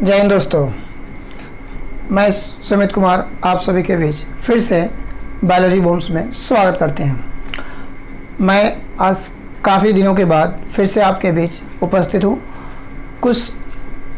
जय हिंद दोस्तों, मैं सुमित कुमार आप सभी के बीच फिर से बायोलॉजी बूम्स में स्वागत करते हैं। मैं आज काफ़ी दिनों के बाद फिर से आपके बीच उपस्थित हूँ। कुछ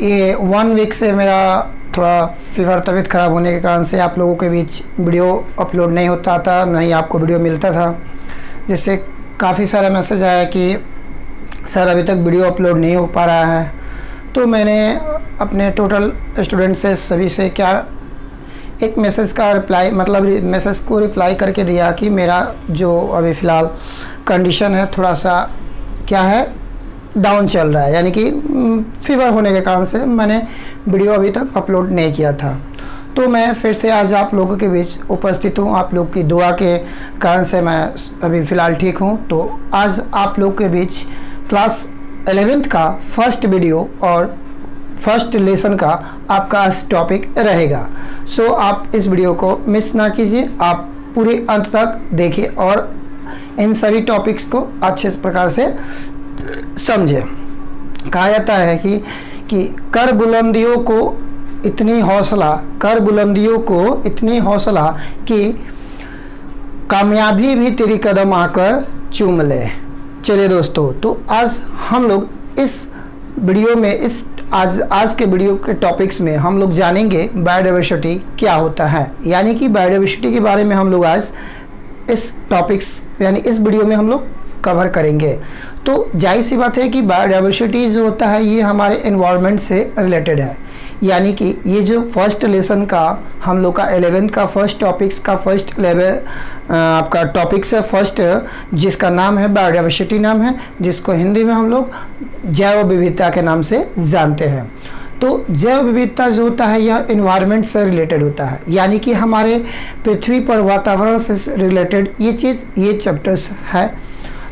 ये 1 वीक से मेरा थोड़ा फीवर तबीयत ख़राब होने के कारण से आप लोगों के बीच वीडियो अपलोड नहीं होता था, नहीं आपको वीडियो मिलता था, जिससे काफ़ी सारा मैसेज आया कि सर अभी तक वीडियो अपलोड नहीं हो पा रहा है। तो मैंने अपने टोटल स्टूडेंट से सभी से क्या एक मैसेज का रिप्लाई मैसेज को रिप्लाई करके दिया कि मेरा जो अभी फ़िलहाल कंडीशन है थोड़ा सा क्या है डाउन चल रहा है, यानी कि फीवर होने के कारण से मैंने वीडियो अभी तक अपलोड नहीं किया था। तो मैं फिर से आज आप लोगों के बीच उपस्थित हूँ। आप लोग की दुआ के कारण से मैं अभी फ़िलहाल ठीक हूँ। तो आज आप लोग के बीच क्लास 11th का फर्स्ट वीडियो और फर्स्ट लेसन का आपका आज टॉपिक रहेगा। सो आप इस वीडियो को मिस ना कीजिए, आप पूरे अंत तक देखिए और इन सभी टॉपिक्स को अच्छे प्रकार से समझें। कहा जाता है कि कर बुलंदियों को इतनी हौसला कि कामयाबी भी तेरी कदम आकर चूम ले। चलिए दोस्तों, तो आज हम लोग इस वीडियो में आज के वीडियो के टॉपिक्स में हम लोग जानेंगे बायोडाइवर्सिटी क्या होता है, यानी कि बायोडाइवर्सिटी के बारे में हम लोग आज इस टॉपिक्स यानी इस वीडियो में हम लोग कवर करेंगे। तो जाहिर सी बात है कि बायोडाइवर्सिटी जो होता है ये हमारे एनवायरनमेंट से रिलेटेड है, यानी कि ये जो फर्स्ट लेसन का हम लोग का 11th का फर्स्ट टॉपिक्स का फर्स्ट लेवल आपका टॉपिक्स है फर्स्ट, जिसका नाम है बायोडाइवर्सिटी नाम है, जिसको हिंदी में हम लोग जैव विविधता के नाम से जानते हैं। तो जैव विविधता जो होता है यह एनवायरनमेंट से रिलेटेड होता है, यानी कि हमारे पृथ्वी पर वातावरण से रिलेटेड ये चैप्टर्स है।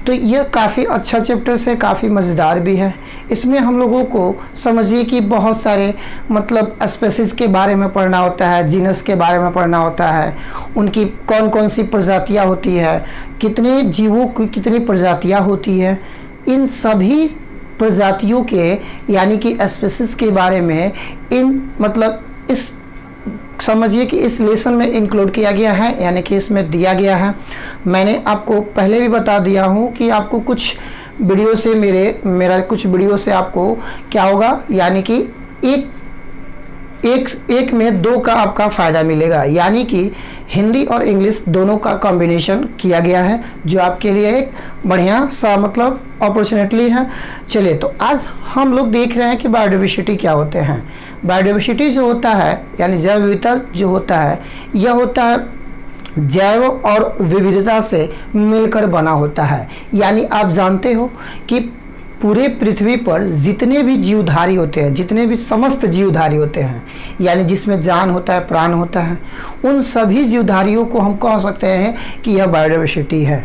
तो यह काफ़ी अच्छा चैप्टर्स है, काफ़ी मज़ेदार भी है। इसमें हम लोगों को समझिए कि बहुत सारे स्पेसीज के बारे में पढ़ना होता है, जीनस के बारे में पढ़ना होता है, उनकी कौन कौन सी प्रजातियां होती है, कितने जीवों की कितनी प्रजातियां होती है, इन सभी प्रजातियों के यानी कि स्पेसीज के बारे में इस समझिए कि इस लेसन में इंक्लूड किया गया है, यानी कि इसमें दिया गया है। मैंने आपको पहले भी बता दिया हूँ कि आपको कुछ वीडियो से मेरा कुछ वीडियो से आपको क्या होगा, यानी कि एक में 2 का आपका फ़ायदा मिलेगा, यानी कि हिंदी और इंग्लिश दोनों का कॉम्बिनेशन किया गया है, जो आपके लिए एक बढ़िया सा अपॉर्चुनिटी है। चलिए, तो आज हम लोग देख रहे हैं कि बायोडाइवर्सिटी क्या होते हैं। बायोडाइवर्सिटी जो होता है यानी जैव विविधता जो होता है यह होता है जैव और विविधता से मिलकर बना होता है। यानी आप जानते हो कि पूरे पृथ्वी पर जितने भी जीवधारी होते हैं, जितने भी समस्त जीवधारी होते हैं, यानी जिसमें जान होता है, प्राण होता है, उन सभी जीवधारियों को हम कह सकते हैं कि यह बायोडाइवर्सिटी है।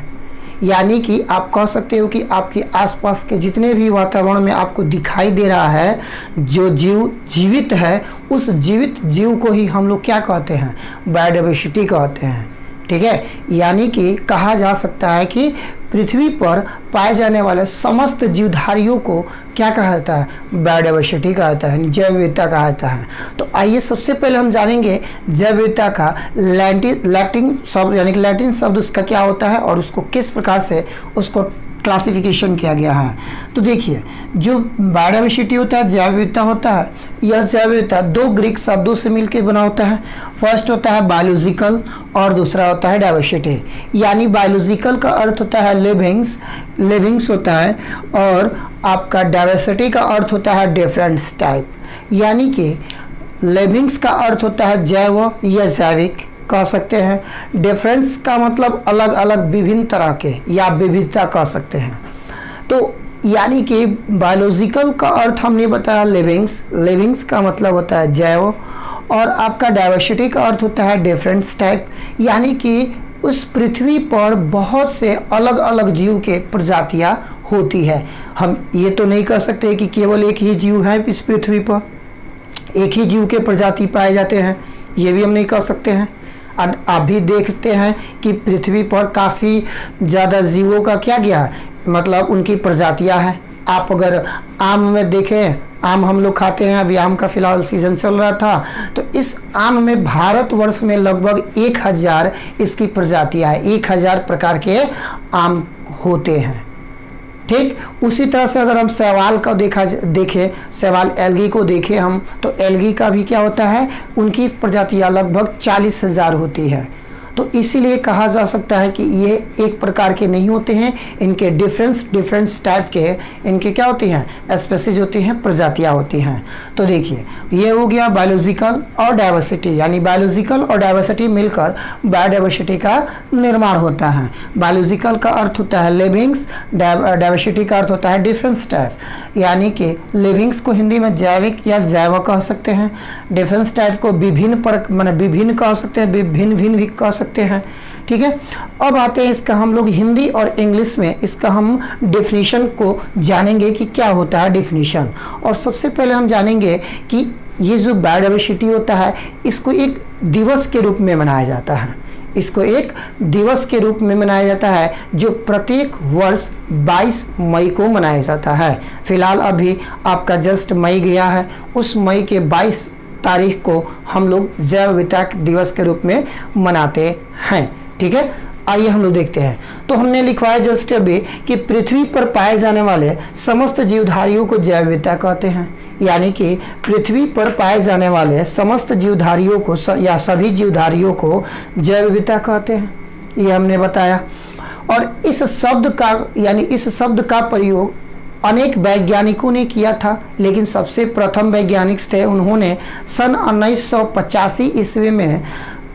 यानी कि आप कह सकते हो कि आपके आसपास के जितने भी वातावरण में आपको दिखाई दे रहा है जो जीव जीवित है, उस जीवित जीव को ही हम लोग क्या कहते हैं, बायोडाइवर्सिटी कहते हैं। ठीक है, यानी कि कहा जा सकता है कि पृथ्वी पर पाए जाने वाले समस्त जीवधारियों को क्या कहा जाता है, बायोडाइवर्सिटी कहा जाता है, जैव विविधता कहा जाता है। तो आइए सबसे पहले हम जानेंगे जैव विविधता का लैटिन शब्द यानी कि लैटिन शब्द उसका क्या होता है और उसको किस प्रकार से उसको क्लासिफिकेशन किया गया है। तो देखिए, जो बायोडाइवर्सिटी होता है, जैव विविधता होता है, यह जैव विविधता 2 ग्रीक शब्दों से मिलकर बना होता है। फर्स्ट होता है बायोलॉजिकल और दूसरा होता है डाइवर्सिटी। यानी बायोलॉजिकल का अर्थ होता है लिविंग्स होता है, और आपका डाइवर्सिटी का अर्थ होता है डिफरेंट टाइप। यानी कि लिविंग्स का अर्थ होता है जैव या जैविक कह सकते हैं, डिफरेंस का मतलब अलग अलग विभिन्न तरह के या विविधता कह सकते हैं। तो यानी कि बायोलॉजिकल का अर्थ हमने बताया लिविंग्स का मतलब होता है जैव, और आपका डाइवर्सिटी का अर्थ होता है डिफरेंट टाइप, यानी कि उस पृथ्वी पर बहुत से अलग अलग जीव के प्रजातियां होती है। हम ये तो नहीं कह सकते कि केवल एक ही जीव है इस पृथ्वी पर, एक ही जीव के प्रजाति पाए जाते हैं, ये भी हम नहीं कह सकते हैं। आप भी देखते हैं कि पृथ्वी पर काफ़ी ज़्यादा जीवों का क्या गया है, उनकी प्रजातियां हैं, आप अगर आम में देखें, आम हम लोग खाते हैं, अभी आम का फिलहाल सीजन चल रहा था, तो इस आम में भारतवर्ष में लगभग 1000 इसकी प्रजातियां हैं, 1000 प्रकार के आम होते हैं। ठीक उसी तरह से अगर हम शैवाल का देखें, शैवाल एल्गी को देखें हम, तो एल्गी का भी क्या होता है, उनकी प्रजातियां लगभग 40,000 होती है। तो इसीलिए कहा जा सकता है कि ये एक प्रकार के नहीं होते हैं, इनके डिफरेंट टाइप के इनके क्या होती हैं, स्पेसीज होती हैं, प्रजातियां होती हैं। तो देखिए ये हो गया बायोलॉजिकल और डाइवर्सिटी, यानी बायोलॉजिकल और डाइवर्सिटी मिलकर बायोडाइवर्सिटी का निर्माण होता है। बायोलॉजिकल का अर्थ होता है लिविंग्स, डाइवर्सिटी का अर्थ होता है डिफरेंस टाइप, यानी कि लिविंग्स को हिंदी में जैविक या जैव कह सकते हैं, डिफरेंस टाइप को विभिन्न कह सकते हैं, भिन्न भी कह सकते हैं। ठीक है, अब आते हैं इसका हम लोग हिंदी और इंग्लिश में इसका हम डेफिनेशन को जानेंगे कि क्या होता है डेफिनेशन। और सबसे पहले हम जानेंगे कि ये जो बायोडाइवर्सिटी होता है इसको एक दिवस के रूप में मनाया जाता है, इसको एक दिवस के रूप में मनाया जाता है जो प्रत्येक वर्ष 22 मई को मनाया जाता है। फिलहाल अभी आपका जस्ट मई गया है, उस मई के 22 तारीख को हम लोग जैव विविधता दिवस के रूप में मनाते हैं। ठीक है, आइए हम लोग देखते हैं। तो हमने लिखवाया जस्ट अभी कि पृथ्वी पर पाए जाने वाले समस्त जीवधारियों को जैव विविधता कहते हैं, यानी कि पृथ्वी पर पाए जाने वाले समस्त जीवधारियों को या सभी जीवधारियों को जैव विविधता कहते हैं, ये हमने बताया। और इस शब्द का यानी इस शब्द का प्रयोग अनेक वैज्ञानिकों ने किया था, लेकिन सबसे प्रथम वैज्ञानिक थे, उन्होंने सन 1985 ईस्वी में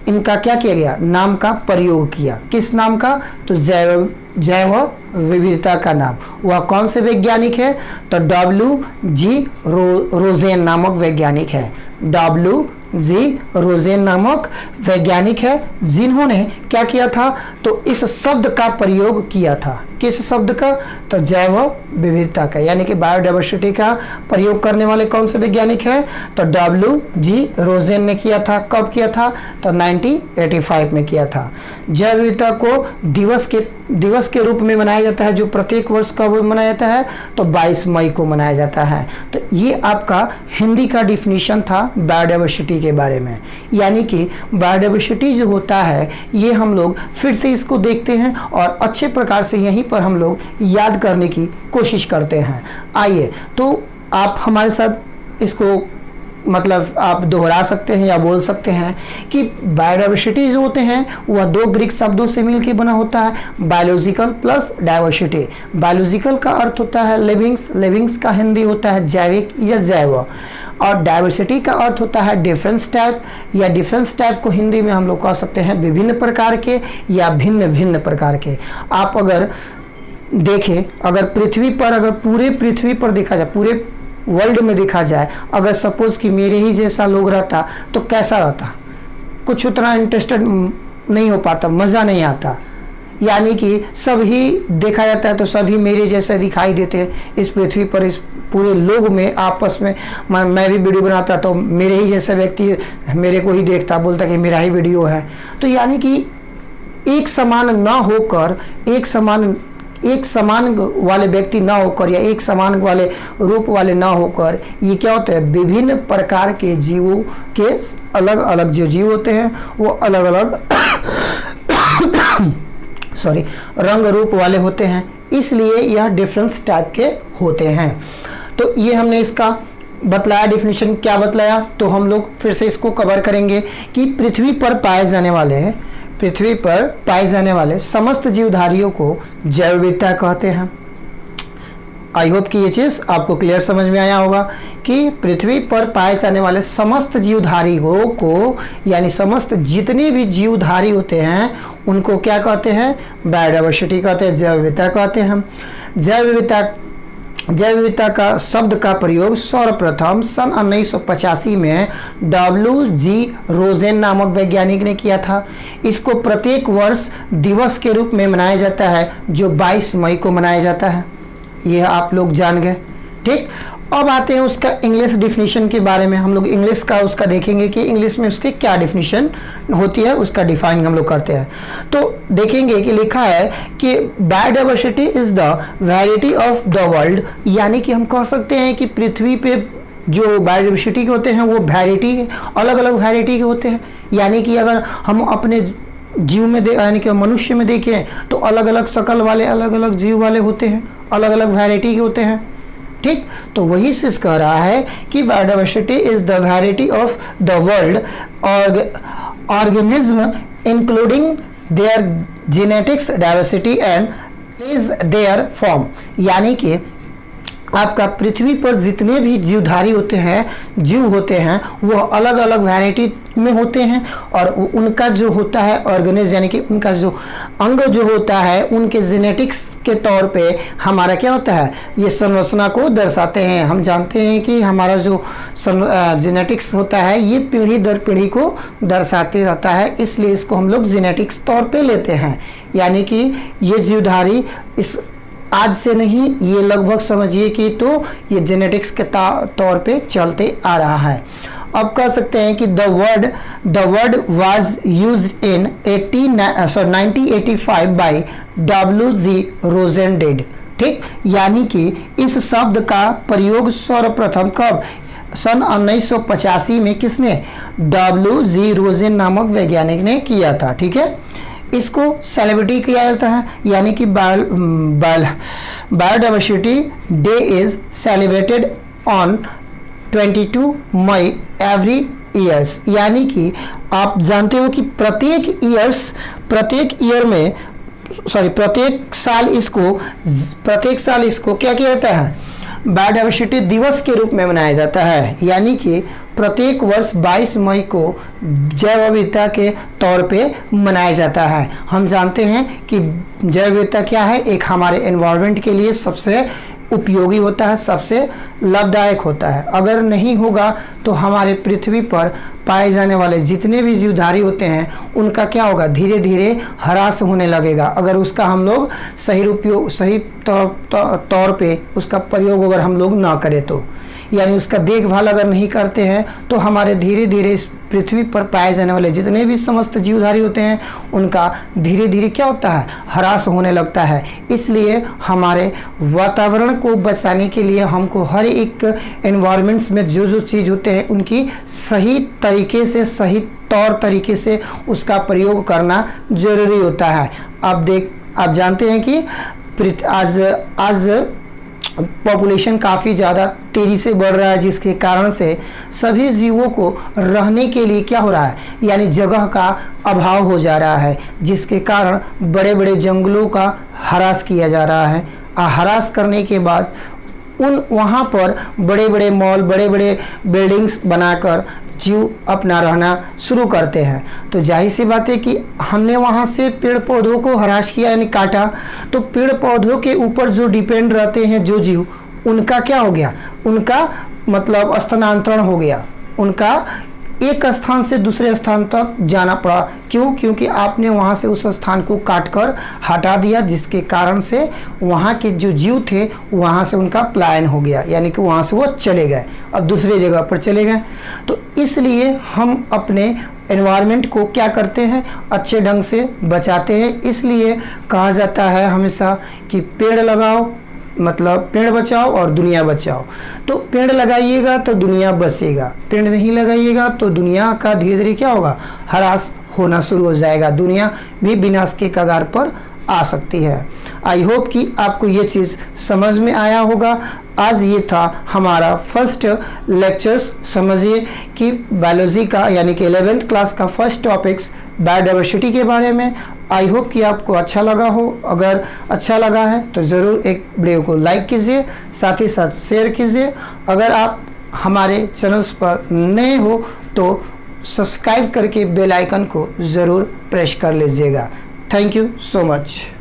इनका क्या किया गया, नाम का प्रयोग किया। किस नाम का, तो जैव विविधता का नाम। वह कौन से वैज्ञानिक है, तो WG रोजेन नामक वैज्ञानिक है, WG रोजेन नामक वैज्ञानिक है, जिन्होंने क्या किया था, तो इस शब्द का प्रयोग किया था। किस शब्द का, तो जैव विविधता का, यानी कि बायोडाइवर्सिटी का प्रयोग करने वाले कौन से वैज्ञानिक हैं, तो WG रोजेन ने किया था। कब किया था, तो 1985 में किया था। जैव विविधता को दिवस के रूप में मनाया जाता है, जो प्रत्येक वर्ष कब मनाया जाता है, तो 22 मई को मनाया जाता है। तो ये आपका हिंदी का डिफिनीशन था बायोडाइवर्सिटी के बारे में। यानी कि बायोडाइवर्सिटी जो होता है ये हम लोग फिर से इसको देखते हैं और अच्छे प्रकार से यहीं पर हम लोग याद करने की कोशिश करते हैं। आइए, तो आप हमारे साथ इसको मतलब आप दोहरा सकते हैं या बोल सकते हैं कि बायोडाइवर्सिटी जो होते हैं वह 2 ग्रीक शब्दों से मिलकर बना होता है, बायोलॉजिकल प्लस डाइवर्सिटी। बायोलॉजिकल का अर्थ होता है लिविंग्स का हिंदी होता है जैविक या जैव, और डाइवर्सिटी का अर्थ होता है डिफरेंस टाइप, या डिफरेंस टाइप को हिंदी में हम लोग कह सकते हैं विभिन्न प्रकार के या भिन्न प्रकार के। आप अगर देखें, अगर पूरे पृथ्वी पर देखा जाए, पूरे वर्ल्ड में देखा जाए, अगर सपोज कि मेरे ही जैसा लोग रहता तो कैसा रहता, कुछ उतना इंटरेस्टेड नहीं हो पाता, मज़ा नहीं आता। यानी कि सभी देखा जाता है तो सभी मेरे जैसे दिखाई देते हैं इस पृथ्वी पर, इस पूरे लोग में आपस में। मैं भी वीडियो बनाता तो मेरे ही जैसा व्यक्ति मेरे को ही देखता, बोलता कि मेरा ही वीडियो है। तो यानी कि एक समान ना होकर, एक समान वाले व्यक्ति ना होकर या एक समान वाले रूप वाले ना होकर, ये क्या होता है, विभिन्न प्रकार के जीवों के अलग अलग जो जीव होते हैं वो अलग अलग रंग रूप वाले होते हैं, इसलिए यह डिफरेंस टाइप के होते हैं। तो ये हमने इसका बतलाया, डिफिनीशन क्या बतलाया, तो हम लोग फिर से इसको कवर करेंगे कि पृथ्वी पर पाए जाने वाले समस्त जीवधारियों को जैव विविधता कहते हैं। आई होप कि ये चीज़ आपको क्लियर समझ में आया होगा कि पृथ्वी पर पाए जाने वाले समस्त जीवधारियों को, यानी समस्त जितने भी जीवधारी होते हैं उनको क्या कहते हैं, बायोडाइवर्सिटी कहते हैं, जैव विविधता कहते हैं। जैव विविधता का शब्द का प्रयोग सर्वप्रथम सन 1985 में WG रोजेन नामक वैज्ञानिक ने किया था। इसको प्रत्येक वर्ष दिवस के रूप में मनाया जाता है जो 22 मई को मनाया जाता है। यह आप लोग जान गए। ठीक, अब आते हैं उसका इंग्लिश डिफिनीशन के बारे में। हम लोग इंग्लिश का उसका देखेंगे कि इंग्लिश में उसकी क्या डिफिनीशन होती है, उसका डिफाइन हम लोग करते हैं। तो देखेंगे कि लिखा है कि biodiversity is the variety of the world, यानी कि हम कह सकते हैं कि पृथ्वी पे जो बायोडाइवर्सिटी के होते हैं वो वैरायटी है, अलग अलग वैरायटी के होते हैं। यानी कि अगर हम अपने जीव में यानी कि मनुष्य में देखें तो अलग अलग शक्ल वाले, अलग अलग जीव वाले होते हैं, अलग अलग वैरायटी के होते हैं। ठीक, तो वही चीज कह रहा है कि biodiversity is the variety of the world organism including there genetics diversity and is there form, यानी कि आपका पृथ्वी पर जितने भी जीवधारी होते हैं, जीव होते हैं, वो अलग अलग वैरायटी में होते हैं और उनका जो होता है ऑर्गेनिज यानी कि उनका जो अंग जो होता है उनके जेनेटिक्स के तौर पे हमारा क्या होता है, ये संरचना को दर्शाते हैं। हम जानते हैं कि हमारा जो जेनेटिक्स होता है ये पीढ़ी दर पीढ़ी को दर्शाते रहता है, इसलिए इसको हम लोग जेनेटिक्स तौर पे लेते हैं। यानी कि ये जीवधारी इस आज से नहीं, ये लगभग समझिए कि तो ये जेनेटिक्स के तौर पे चलते आ रहा है। अब कह सकते हैं कि the word was used in 1985 by W.G. Rosendale. ठीक, यानी कि इस शब्द का प्रयोग सर्वप्रथम कब, सन 1985 में किसने, W.G. रोजेन नामक वैज्ञानिक ने किया था। ठीक है, इसको सेलिब्रेटी किया जाता है, यानी कि biodiversity day is celebrated on 22 May every years, यानी कि आप जानते हो कि प्रत्येक साल इसको क्या किया जाता है, बायोडाइवर्सिटी दिवस के रूप में मनाया जाता है। यानी कि प्रत्येक वर्ष 22 मई को जैव विविधता के तौर पे मनाया जाता है। हम जानते हैं कि जैव विविधता क्या है, एक हमारे एनवायरनमेंट के लिए सबसे उपयोगी होता है, सबसे लाभदायक होता है। अगर नहीं होगा तो हमारे पृथ्वी पर पाए जाने वाले जितने भी जीवधारी होते हैं उनका क्या होगा, धीरे धीरे ह्रास होने लगेगा। अगर उसका हम लोग सही तौर पे उसका प्रयोग अगर हम लोग ना करें तो, यानी उसका देखभाल अगर नहीं करते हैं तो हमारे धीरे धीरे इस पृथ्वी पर पाए जाने वाले जितने भी समस्त जीवधारी होते हैं उनका धीरे धीरे क्या होता है, ह्रास होने लगता है। इसलिए हमारे वातावरण को बचाने के लिए हमको हर एक एनवायरनमेंट्स में जो जो चीज़ होते हैं उनकी सही तरीके से, सही तौर तरीके से उसका प्रयोग करना जरूरी होता है। आप जानते हैं कि आज पॉपुलेशन काफ़ी ज़्यादा तेज़ी से बढ़ रहा है, जिसके कारण से सभी जीवों को रहने के लिए क्या हो रहा है, यानी जगह का अभाव हो जा रहा है, जिसके कारण बड़े बड़े जंगलों का ह्रास किया जा रहा है। ह्रास करने के बाद वहाँ पर बड़े बड़े मॉल, बड़े बड़े बिल्डिंग्स बनाकर जीव अपना रहना शुरू करते हैं। तो जाहिर सी बात है कि हमने वहाँ से पेड़ पौधों को ह्रास किया यानी काटा, तो पेड़ पौधों के ऊपर जो डिपेंड रहते हैं जो जीव, उनका क्या हो गया, उनका मतलब स्थानांतरण हो गया, उनका एक स्थान से दूसरे स्थान तक जाना पड़ा। क्यों? क्योंकि आपने वहाँ से उस स्थान को काटकर हटा दिया, जिसके कारण से वहाँ के जो जीव थे वहाँ से उनका पलायन हो गया, यानी कि वहाँ से वो चले गए, अब दूसरी जगह पर चले गए। तो इसलिए हम अपने एनवायरनमेंट को क्या करते हैं, अच्छे ढंग से बचाते हैं। इसलिए कहा जाता है हमेशा कि पेड़ लगाओ, मतलब पेड़ बचाओ और दुनिया बचाओ। तो पेड़ लगाइएगा तो दुनिया बचेगा, पेड़ नहीं लगाइएगा तो दुनिया का धीरे धीरे क्या होगा, ह्रास होना शुरू हो जाएगा, दुनिया भी विनाश के कगार पर आ सकती है। आई होप कि आपको ये चीज़ समझ में आया होगा। आज ये था हमारा फर्स्ट लेक्चर्स। समझिए कि बायोलॉजी का यानी कि 11th क्लास का फर्स्ट टॉपिक्स बायोडाइवर्सिटी के बारे में। आई होप कि आपको अच्छा लगा हो। अगर अच्छा लगा है तो ज़रूर एक वीडियो को लाइक कीजिए, साथ ही साथ शेयर कीजिए। अगर आप हमारे चैनल्स पर नए हो तो सब्सक्राइब करके बेल आइकन को ज़रूर प्रेस कर लीजिएगा। Thank you so much.